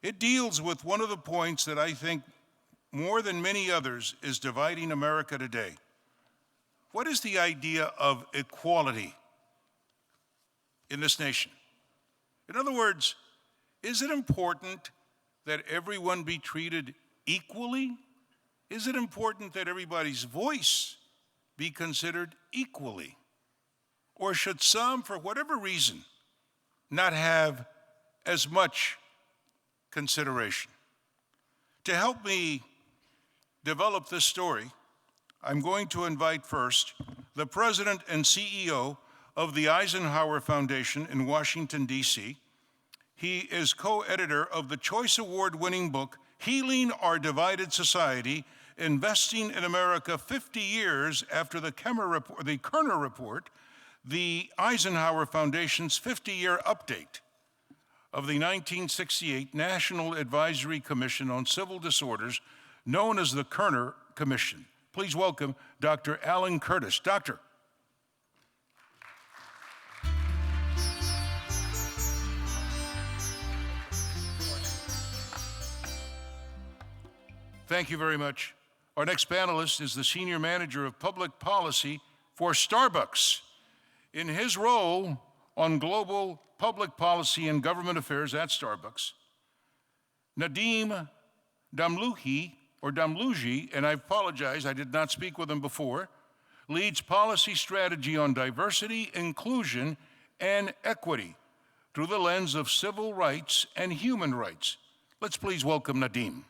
It deals with one of the points that I think, more than many others, is dividing America today. What is the idea of equality in this nation? In other words, is it important that everyone be treated equally? Is it important that everybody's voice be considered equally? Or should some, for whatever reason, not have as much consideration? To help me develop this story, I'm going to invite first the president and CEO of the Eisenhower Foundation in Washington, D.C. He is co-editor of the Choice Award-winning book, Healing Our Divided Society, Investing in America 50 Years After the Kerner Report, the Eisenhower Foundation's 50-year update of the 1968 National Advisory Commission on Civil Disorders, known as the Kerner Commission. Please welcome Dr. Alan Curtis. Doctor. Thank you very much. Our next panelist is the Senior Manager of Public Policy for Starbucks. In his role on global public policy and government affairs at Starbucks, Nadim Damluji, and I apologize, I did not speak with him before, leads policy strategy on diversity, inclusion, and equity through the lens of civil rights and human rights. Let's please welcome Nadim.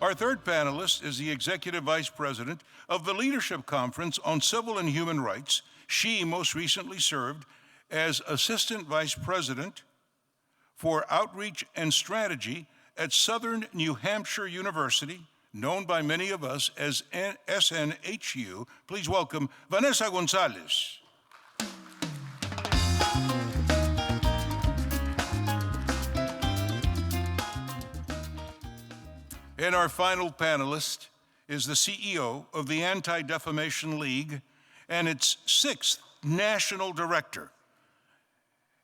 Our third panelist is the Executive Vice President of the Leadership Conference on Civil and Human Rights. She most recently served as Assistant Vice President for Outreach and Strategy at Southern New Hampshire University, known by many of us as SNHU. Please welcome Vanessa Gonzalez. And our final panelist is the CEO of the Anti-Defamation League and its 6th national director.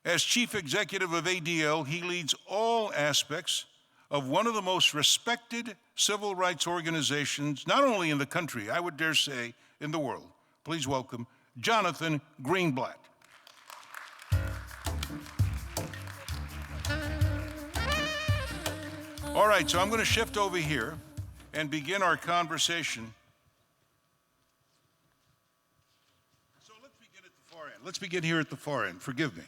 As chief executive of ADL, he leads all aspects of one of the most respected civil rights organizations, not only in the country, I would dare say, in the world. Please welcome Jonathan Greenblatt. All right, so I'm going to shift over here and begin our conversation. So let's begin at the far end. Let's begin here at the far end. Forgive me.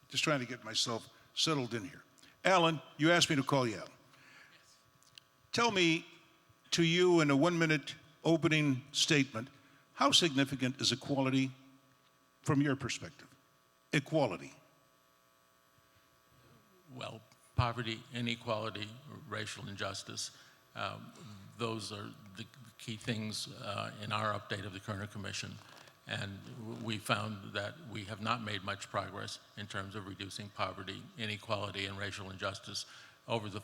Just trying to get myself settled in here. Alan, you asked me to call you Alan. Yes. Tell me, to you in a 1-minute opening statement, how significant is equality from your perspective? Equality. Well, poverty, inequality, racial injustice, those are the key things in our update of the Kerner Commission. And we found that we have not made much progress in terms of reducing poverty, inequality, and racial injustice over the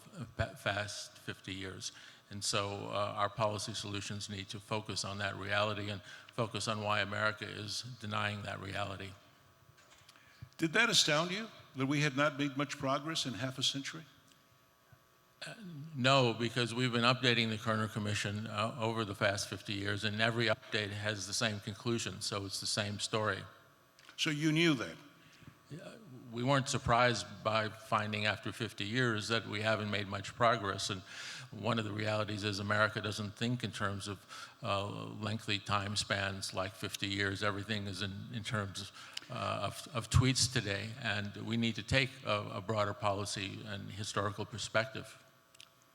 past 50 years. And so our policy solutions need to focus on that reality and focus on why America is denying that reality. Did that astound you, that we had not made much progress in half a century? No, because we've been updating the Kerner Commission over the past 50 years, and every update has the same conclusion, so it's the same story. So you knew that? We weren't surprised by finding after 50 years that we haven't made much progress, and one of the realities is America doesn't think in terms of lengthy time spans like 50 years. Everything is in terms of tweets today, and we need to take a broader policy and historical perspective.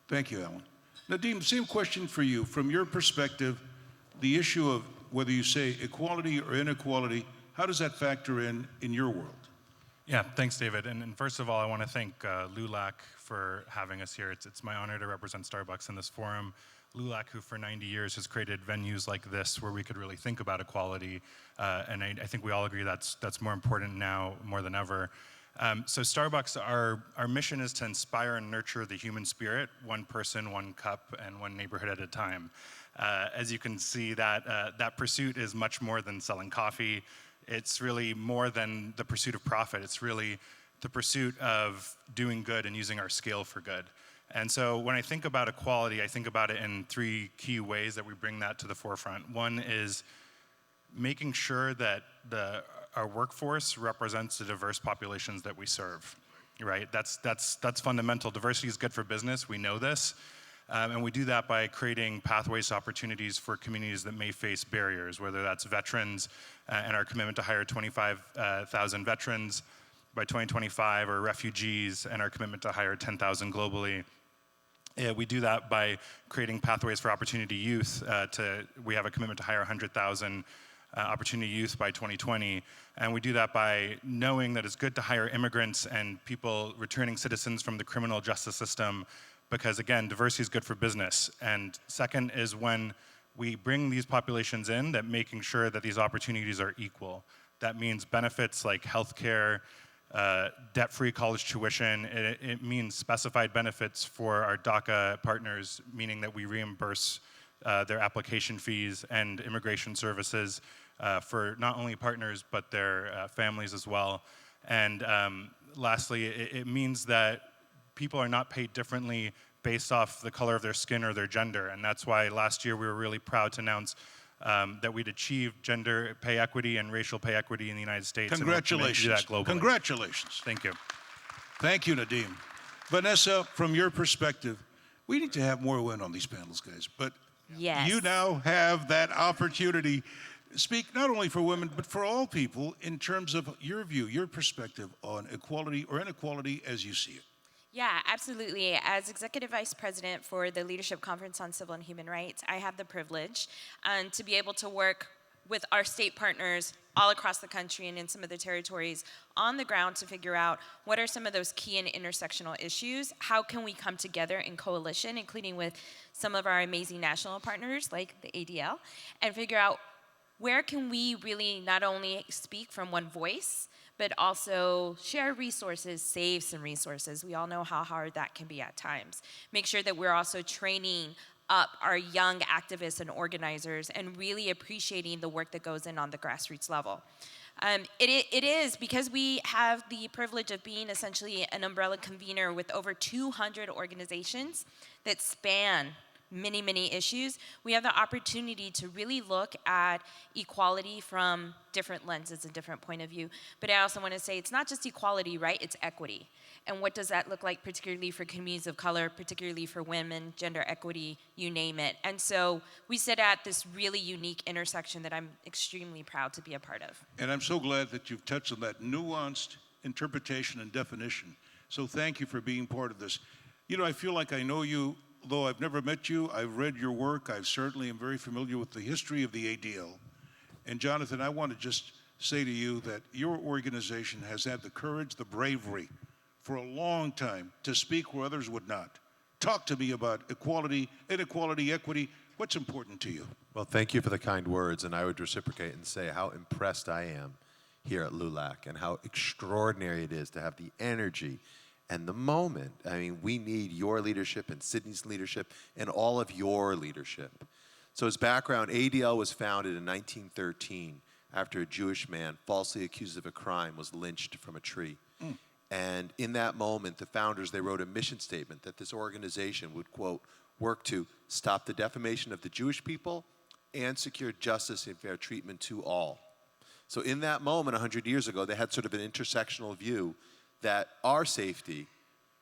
Thank you, Alan. Nadim, same question for you. From your perspective, the issue of whether you say equality or inequality, how does that factor in your world? Yeah, thanks, David. And first of all, I want to thank LULAC for having us here. It's my honor to represent Starbucks in this forum. LULAC, who for 90 years has created venues like this where we could really think about equality, and I think we all agree that's more important now more than ever. So Starbucks, our mission is to inspire and nurture the human spirit, one person, one cup, and one neighborhood at a time. As you can see, that pursuit is much more than selling coffee. It's really more than the pursuit of profit. It's really the pursuit of doing good and using our scale for good. And so when I think about equality, I think about it in three key ways that we bring that to the forefront. One is making sure that our workforce represents the diverse populations that we serve, right? That's fundamental. Diversity is good for business, we know this. And we do that by creating pathways to opportunities for communities that may face barriers, whether that's veterans and our commitment to hire 25,000 veterans by 2025, or refugees and our commitment to hire 10,000 globally. We do that by creating pathways for opportunity youth. We have a commitment to hire 100,000 opportunity youth by 2020. And we do that by knowing that it's good to hire immigrants and people returning citizens from the criminal justice system, because again, diversity is good for business. And second is when we bring these populations in, that making sure that these opportunities are equal. That means benefits like healthcare, debt-free college tuition. It means specified benefits for our DACA partners, meaning that we reimburse their application fees, and immigration services for not only partners, but their families as well. And lastly, it means that people are not paid differently based off the color of their skin or their gender. And that's why last year we were really proud to announce that we'd achieved gender pay equity and racial pay equity in the United States. Congratulations. And we're committed to do that globally. Congratulations. Thank you. Thank you, Nadim. Vanessa, from your perspective, we need to have more women on these panels, guys, but Yes. you now have that opportunity. Speak not only for women, but for all people in terms of your view, your perspective on equality or inequality as you see it. Yeah, absolutely. As Executive Vice President for the Leadership Conference on Civil and Human Rights, I have the privilege to be able to work with our state partners all across the country and in some of the territories on the ground to figure out what are some of those key and intersectional issues, how can we come together in coalition, including with some of our amazing national partners like the ADL, and figure out where can we really not only speak from one voice, but also share resources, save some resources. We all know how hard that can be at times. Make sure that we're also training up our young activists and organizers and really appreciating the work that goes in on the grassroots level. It is because we have the privilege of being essentially an umbrella convener with over 200 organizations that span many, many issues. We have the opportunity to really look at equality from different lenses and different point of view. But I also want to say it's not just equality, right? It's equity. And what does that look like, particularly for communities of color, particularly for women, gender equity, you name it. And so we sit at this really unique intersection that I'm extremely proud to be a part of. And I'm so glad that you've touched on that nuanced interpretation and definition. So thank you for being part of this. You know, I feel like I know you. Though I've never met you, I've read your work. I certainly am very familiar with the history of the ADL. And Jonathan, I want to just say to you that your organization has had the courage, the bravery for a long time to speak where others would not. Talk to me about equality, inequality, equity. What's important to you? Well, thank you for the kind words, and I would reciprocate and say how impressed I am here at LULAC and how extraordinary it is to have the energy and the moment. I mean, we need your leadership and Sydney's leadership and all of your leadership. So as background, ADL was founded in 1913 after a Jewish man, falsely accused of a crime, was lynched from a tree. And in that moment, the founders, they wrote a mission statement that this organization would, quote, work to stop the defamation of the Jewish people and secure justice and fair treatment to all. So in that moment, 100 years ago, they had sort of an intersectional view that our safety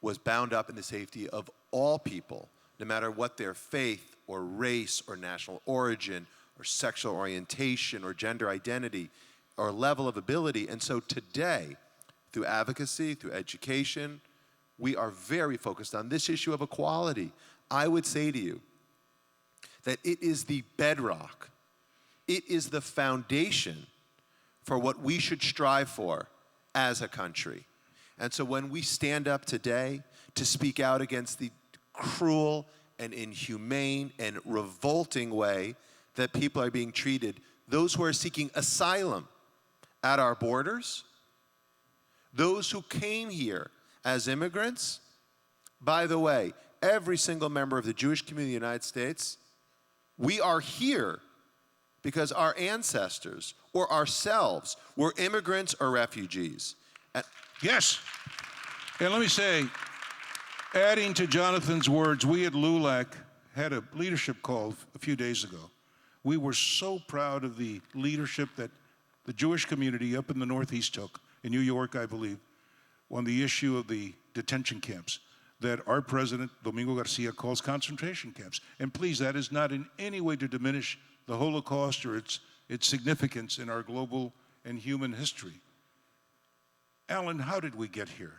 was bound up in the safety of all people, no matter what their faith or race or national origin or sexual orientation or gender identity or level of ability. And so today, through advocacy, through education, we are very focused on this issue of equality. I would say to you that it is the bedrock, it is the foundation for what we should strive for as a country. And so when we stand up today to speak out against the cruel and inhumane and revolting way that people are being treated, those who are seeking asylum at our borders, those who came here as immigrants, by the way, every single member of the Jewish community in the United States We are here because our ancestors or ourselves were immigrants or refugees. And Yes. And let me say, adding to Jonathan's words, we at LULAC had a leadership call a few days ago. We were so proud of the leadership that the Jewish community up in the Northeast took, in New York, I believe, on the issue of the detention camps that our president, Domingo Garcia, calls concentration camps. And please, that is not in any way to diminish the Holocaust or its significance in our global and human history. Alan, how did we get here?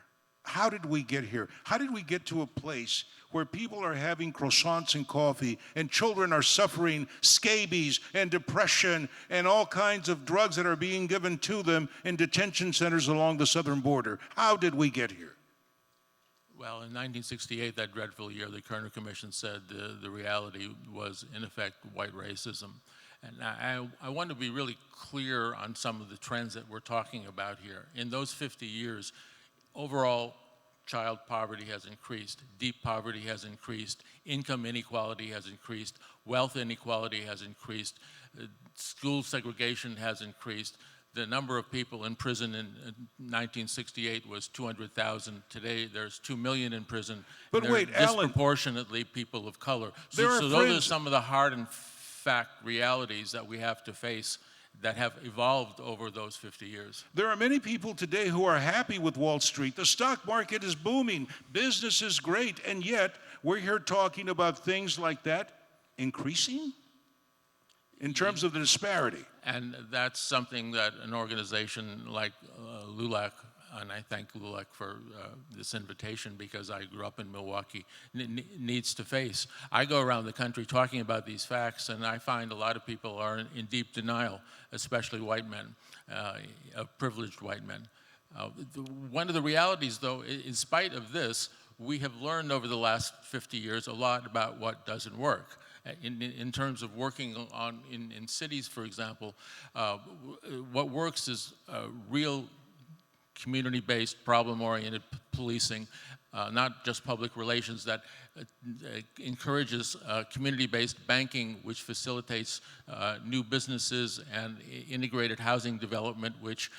How did we get here? How did we get to a place where people are having croissants and coffee and children are suffering scabies and depression and all kinds of drugs that are being given to them in detention centers along the southern border? How did we get here? Well, in 1968, that dreadful year, the Kerner Commission said the reality was, in effect, white racism. And I want to be really clear on some of the trends that we're talking about here. In those 50 years, overall child poverty has increased, deep poverty has increased, income inequality has increased, wealth inequality has increased, school segregation has increased. The number of people in prison in 1968 was 200,000. Today, there's 2 million in prison. But and wait, Alan, disproportionately people of color. There are So those are friends- some of the hard and fact realities that we have to face that have evolved over those 50 years. There are many people today who are happy with Wall Street. The stock market is booming. Business is great. And yet, we're here talking about things like that increasing in terms of the disparity. And that's something that an organization like LULAC, and I thank LULAC for this invitation because I grew up in Milwaukee, needs to face. I go around the country talking about these facts, and I find a lot of people are in deep denial, especially white men, privileged white men. One of the realities, though, in spite of this, we have learned over the last 50 years a lot about what doesn't work. In terms of working on in cities, for example, what works is real community-based, problem-oriented policing, not just public relations that encourages community-based banking, which facilitates new businesses and integrated housing development, which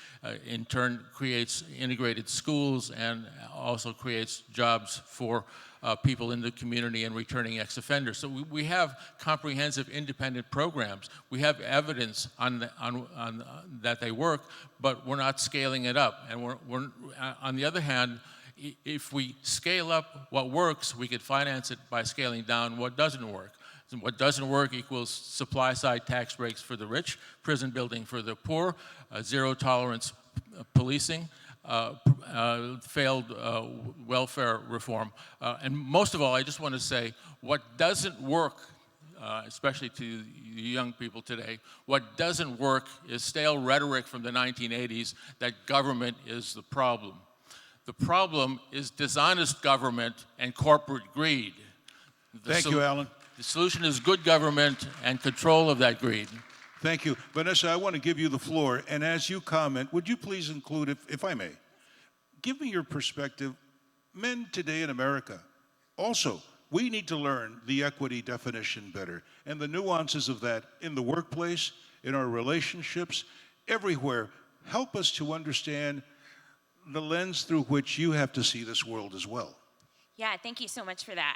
in turn creates integrated schools and also creates jobs for people in the community and returning ex-offenders. So we have comprehensive independent programs. We have evidence on that they work, but we're not scaling it up. And we're on the other hand, if we scale up what works, we could finance it by scaling down what doesn't work. And what doesn't work equals supply-side tax breaks for the rich, prison building for the poor, zero-tolerance policing, failed welfare reform. And most of all, I just want to say, what doesn't work, especially to young people today, what doesn't work is stale rhetoric from the 1980s that government is the problem. The problem is dishonest government and corporate greed. Thank you, Alan. The solution is good government and control of that greed. Thank you. Vanessa, I want to give you the floor. And as you comment, would you please include, if I may, give me your perspective. Men today in America, also, we need to learn the equity definition better and the nuances of that in the workplace, in our relationships, everywhere. Help us to understand the lens through which you have to see this world as well. Yeah, thank you so much for that.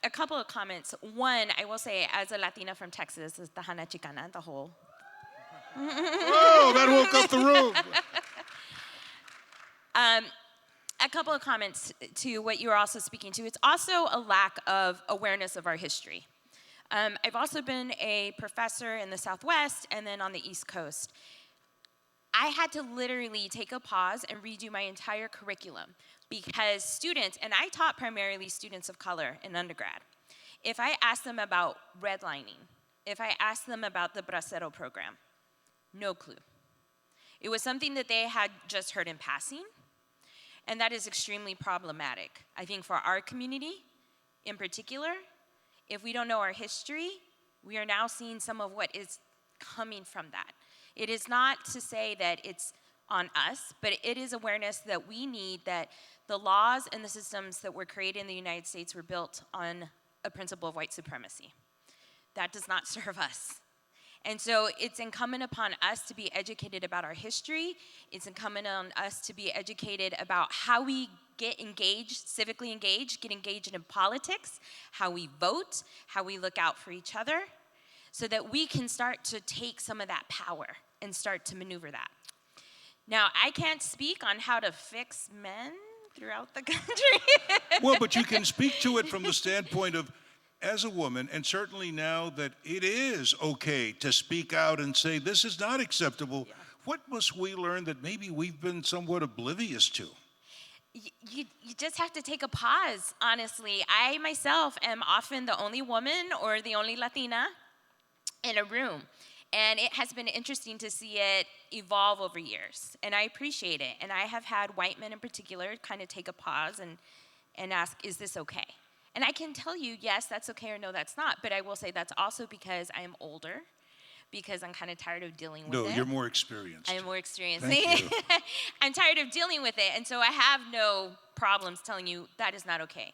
A couple of comments. One, I will say, as a Latina from Texas, is the Hana Chicana, the whole. Whoa, that woke up the room. A couple of comments to what you were also speaking to. It's also a lack of awareness of our history. I've also been a professor in the Southwest and then on the East Coast. I had to literally take a pause and redo my entire curriculum because students, and I taught primarily students of color in undergrad, if I asked them about redlining, if I asked them about the Bracero program, no clue. It was something that they had just heard in passing, and that is extremely problematic. I think for our community in particular, if we don't know our history, we are now seeing some of what is coming from that. It is not to say that it's on us, but it is awareness that we need, that the laws and the systems that were created in the United States were built on a principle of white supremacy. That does not serve us. And so it's incumbent upon us to be educated about our history. It's incumbent on us to be educated about how we get engaged, civically engaged, get engaged in politics, how we vote, how we look out for each other, so that we can start to take some of that power and start to maneuver that. Now, I can't speak on how to fix men throughout the country. Well, but you can speak to it from the standpoint of, as a woman, and certainly now that it is okay to speak out and say, this is not acceptable, what must we learn that maybe we've been somewhat oblivious to? You just have to take a pause, honestly. I myself am often the only woman or the only Latina in a room. And it has been interesting to see it evolve over years. And I appreciate it. And I have had white men in particular kind of take a pause and ask, is this okay? And I can tell you, yes, that's okay, or no, that's not. But I will say that's also because I am older, because I'm kind of tired of dealing with it. No, you're more experienced. I am more experienced. Thank you. I'm tired of dealing with it. And so I have no problems telling you that is not okay.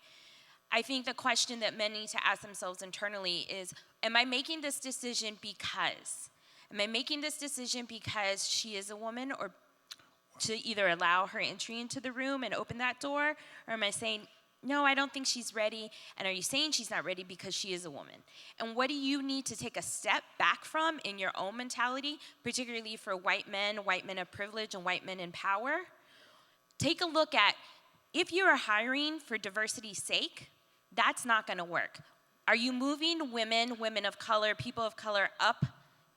I think the question that men need to ask themselves internally is, am I making this decision because? Am I making this decision because she is a woman, or to either allow her entry into the room and open that door? Or am I saying, no, I don't think she's ready. And are you saying she's not ready because she is a woman? And what do you need to take a step back from in your own mentality, particularly for white men of privilege, and white men in power? Take a look at, if you are hiring for diversity's sake, that's not going to work. Are you moving women of color, people of color up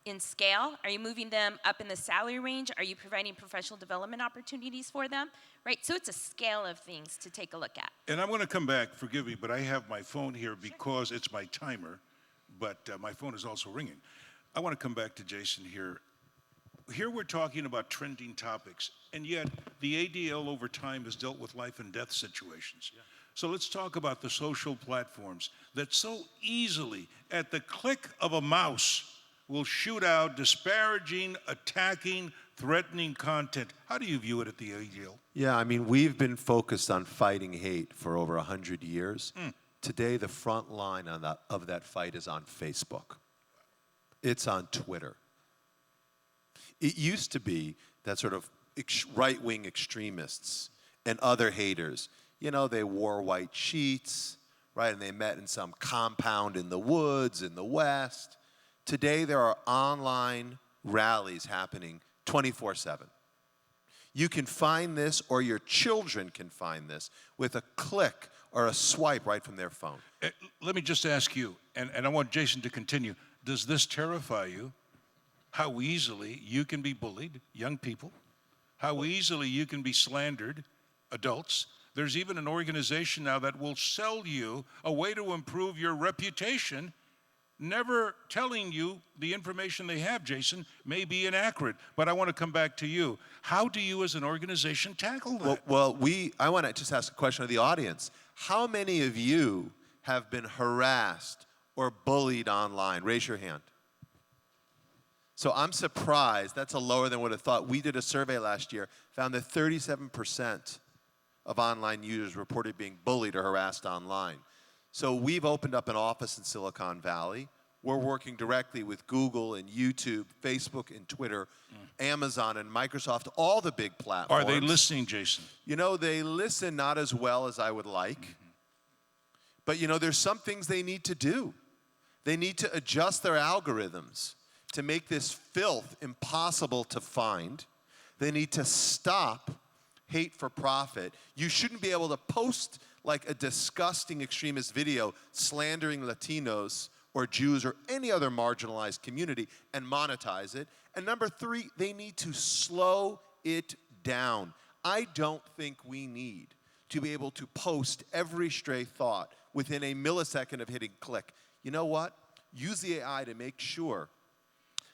in scale? Are you moving them up in the salary range? Are you providing professional development opportunities for them? Right, so it's a scale of things to take a look at. And I'm going to come back, forgive me, but I have my phone here because it's my timer, but my phone is also ringing. I want to come back to Jason here. Here we're talking about trending topics, and yet the ADL over time has dealt with life and death situations. Yeah. So let's talk about the social platforms that so easily, at the click of a mouse, will shoot out disparaging, attacking, threatening content. How do you view it at the ADL? Yeah, I mean, we've been focused on fighting hate for over 100 years. Today, the front line of that fight is on Facebook. It's on Twitter. It used to be that sort of right-wing extremists and other haters, you know, they wore white sheets, right, and they met in some compound in the woods in the West. Today, there are online rallies happening 24/7. You can find this, or your children can find this, with a click or a swipe right from their phone. Let me just ask you, and I want Jason to continue, does this terrify you? How easily you can be bullied, young people? How easily you can be slandered, adults? There's even an organization now that will sell you a way to improve your reputation, never telling you the information they have, Jason, may be inaccurate. But I want to come back to you. How do you as an organization tackle that? Well, I want to just ask a question of the audience. How many of you have been harassed or bullied online? Raise your hand. So I'm surprised. That's a lower than what I thought. We did a survey last year, found that 37% of online users reported being bullied or harassed online. So we've opened up an office in Silicon Valley. We're working directly with Google and YouTube, Facebook and Twitter, Amazon and Microsoft, all the big platforms. Are they listening, Jason? You know, they listen not as well as I would like. But, you know, there's some things they need to do. They need to adjust their algorithms to make this filth impossible to find. They need to stop hate for profit. You shouldn't be able to post like a disgusting extremist video slandering Latinos or Jews or any other marginalized community and monetize it. And number 3, they need to slow it down. I don't think we need to be able to post every stray thought within a millisecond of hitting click. You know what? Use the AI to make sure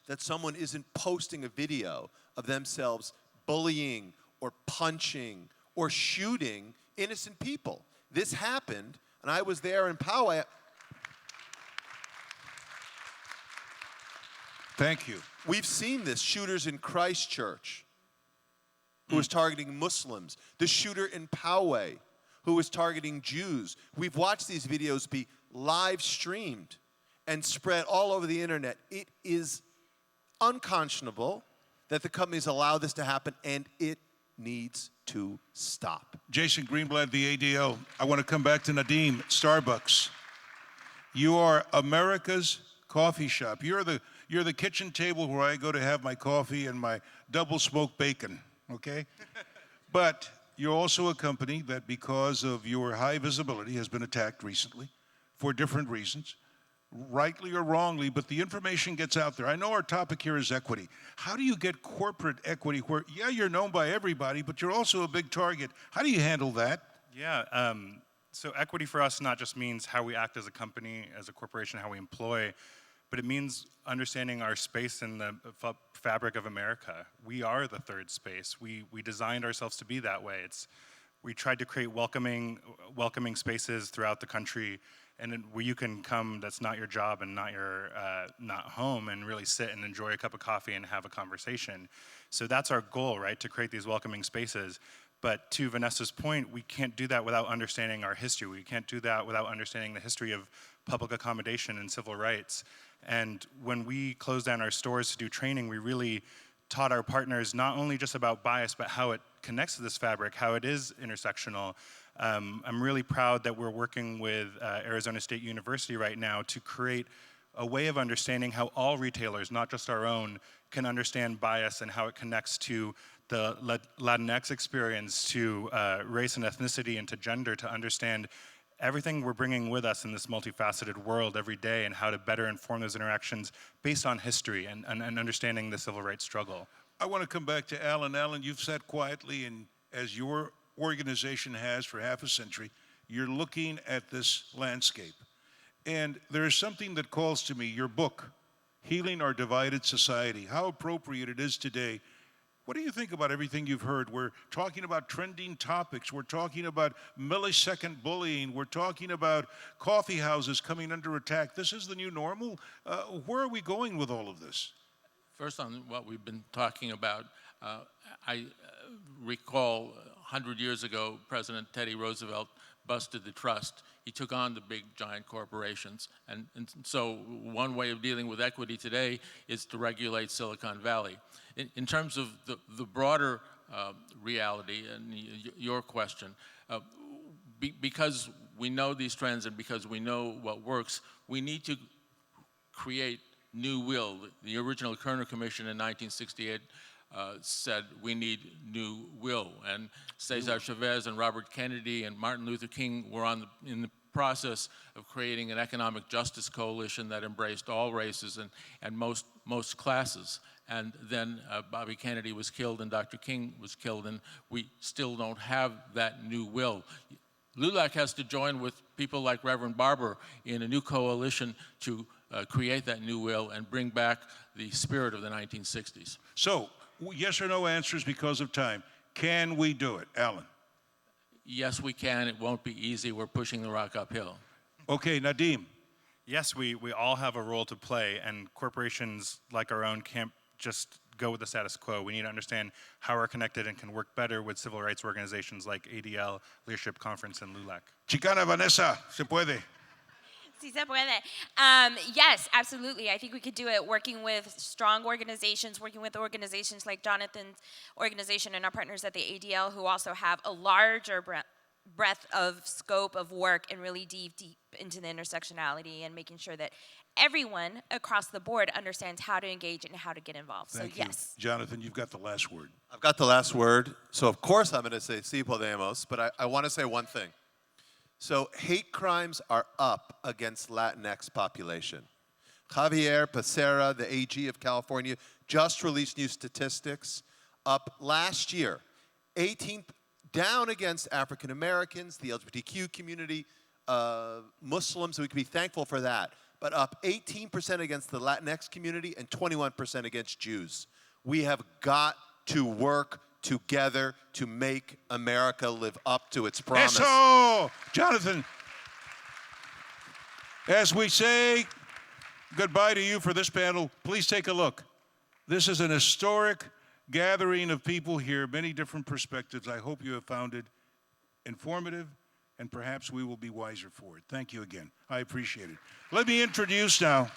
that someone isn't posting a video of themselves bullying or punching or shooting innocent people. This happened, and I was there in Poway. Thank you. We've seen this. Shooters in Christchurch who was targeting Muslims. The shooter in Poway who was targeting Jews. We've watched these videos be live streamed, and spread all over the internet. It is unconscionable that the companies allow this to happen, and it needs to stop. Jason Greenblatt, the ADL. I want to come back to Nadim, Starbucks. You are America's coffee shop. You're the kitchen table where I go to have my coffee and my double smoked bacon, okay? But you're also a company that, because of your high visibility, has been attacked recently for different reasons, rightly or wrongly, but the information gets out there. I know our topic here is equity. How do you get corporate equity where, yeah, you're known by everybody, but you're also a big target? How do you handle that? Yeah, so equity for us not just means how we act as a company, as a corporation, how we employ, but it means understanding our space in the fabric of America. We are the third space. We designed ourselves to be that way. We tried to create welcoming spaces throughout the country, and where you can come, that's not your job and not home, and really sit and enjoy a cup of coffee and have a conversation. So that's our goal, right? To create these welcoming spaces. But to Vanessa's point, we can't do that without understanding our history. We can't do that without understanding the history of public accommodation and civil rights. And when we closed down our stores to do training, we really taught our partners not only just about bias, but how it connects to this fabric, how it is intersectional. I'm really proud that we're working with Arizona State University right now to create a way of understanding how all retailers, not just our own, can understand bias and how it connects to the Latinx experience, to race and ethnicity, and to gender, to understand everything we're bringing with us in this multifaceted world every day, and how to better inform those interactions based on history and understanding the civil rights struggle. I want to come back to Alan. Alan, you've sat quietly, and as your organization has for half a century, you're looking at this landscape. And there is something that calls to me, your book, Healing Our Divided Society, how appropriate it is today. What do you think about everything you've heard? We're talking about trending topics. We're talking about millisecond bullying. We're talking about coffee houses coming under attack. This is the new normal. Where are we going with all of this? First, on what we've been talking about, I recall 100 years ago, President Teddy Roosevelt busted the trust. He took on the big, giant corporations. And so one way of dealing with equity today is to regulate Silicon Valley. In terms of the broader reality and your question, because we know these trends and because we know what works, we need to create new will. The original Kerner Commission in 1968 said we need new will, and Cesar Chavez and Robert Kennedy and Martin Luther King were in the process of creating an economic justice coalition that embraced all races and most classes. And then Bobby Kennedy was killed and Dr. King was killed, and we still don't have that new will. LULAC has to join with people like Reverend Barber in a new coalition to create that new will and bring back the spirit of the 1960s. So, yes or no answers because of time. Can we do it? Alan? Yes, we can. It won't be easy. We're pushing the rock uphill. Okay, Nadim. Yes, we all have a role to play, and corporations like our own can't just go with the status quo. We need to understand how we're connected and can work better with civil rights organizations like ADL, Leadership Conference, and LULAC. Chicana Vanessa, se puede. Sí se puede. Yes, absolutely. I think we could do it working with strong organizations, working with organizations like Jonathan's organization and our partners at the ADL, who also have a larger breadth of scope of work and really deep into the intersectionality and making sure that everyone across the board understands how to engage and how to get involved. Thank so you. yes. Jonathan, you've got the last word. I've got the last word, so of course I'm going to say si podemos, but I want to say one thing. So hate crimes are up against Latinx population. Javier Becerra, the AG of California, just released new statistics. Up last year, 18 down against African Americans, the LGBTQ community, Muslims, we can be thankful for that. But up 18% against the Latinx community and 21% against Jews. We have got to work together to make America live up to its promise. Eso! Jonathan, as we say goodbye to you for this panel, please take a look. This is an historic gathering of people here, many different perspectives. I hope you have found it informative, and perhaps we will be wiser for it. Thank you again. I appreciate it. Let me introduce now